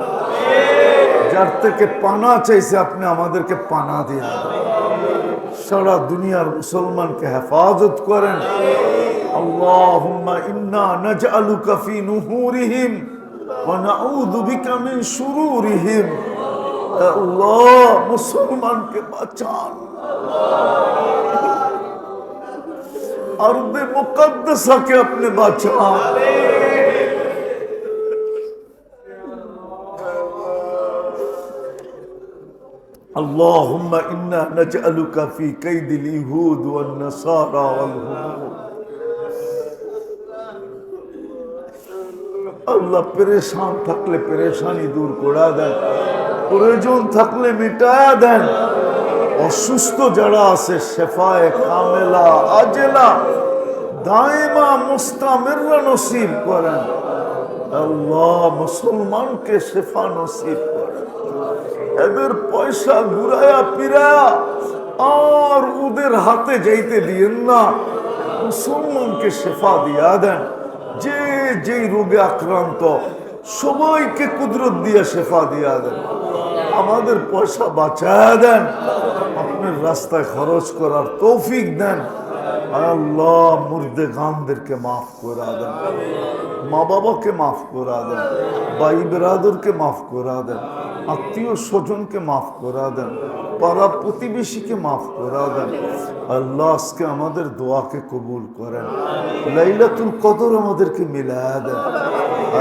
যার থেকে পানা চাইছে আপনি আমাদেরকে পানা দিয়া দেন। সারা দুনিয়ার মুসলমানকে হেফাজত করেন। আল্লাহুম্মা ইন্না নাজআলুকা ফি নুহুরিহিম ওয়া নাউযু বিকা মিন শুরুরিহিম। আল্লাহ মুসলমানকে বাঁচান, আরবে মুকদ্দাসাকে আপনি বাঁচান। اللهم إنا نجعلك في كيد اليهود والنصارى والهنود। আল্লাহ পেরেশান থাকলে পেরেশানি দূর করে দেন, প্রয়োজন থাকলে মিটায়া দেন। অসুস্থ যারা আছে শেফায়ে কামেলা আজেলা দায়েমা মুস্তামিররা নসিব করেন। আল্লাহ মুসলমানকে শেফা নসিব করেন। এদের পয়সা ঘুরায়া ফিরায়া আর ওদের হাতে যাইতে দিয়েন না, মুসলমানকে শেফা দিয়া দেন। যে যেই রোগে আক্রান্ত সবাইকে কুদরত দিয়ে শেফা দিয়া দেন। আমাদের পয়সা বাঁচায়া দেন, আপনার রাস্তায় খরচ করার তৌফিক দেন। আল্লাহ মুর্দে গানদেরকে মাফ করা দেন, মা বাবাকে মাফ করা দেন, ভাই বেরাদরকে মাফ করা দেন, আত্মীয় স্বজনকে মাফ করা দেন, পাড়া প্রতিবেশীকে মাফ করা দেন। আল্লাহ আজকে আমাদের দোয়াকে কবুল করেন, লাইলাতুল কদর আমাদেরকে মিলায়া দেন।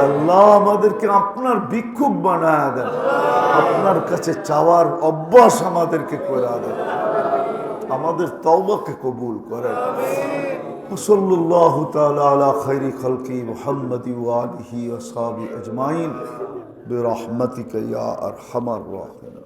আল্লাহ আমাদেরকে আপনার ভিক্ষুক বানায়া দেন, আপনার কাছে চাওয়ার অভ্যাস আমাদেরকে করা দেন। আমাদের তওবাকে কবুল করেন। وصلى الله تعالى على خير خلق محمد وآله وصحبه أجمعين برحمتك يا أرحم الراحمين.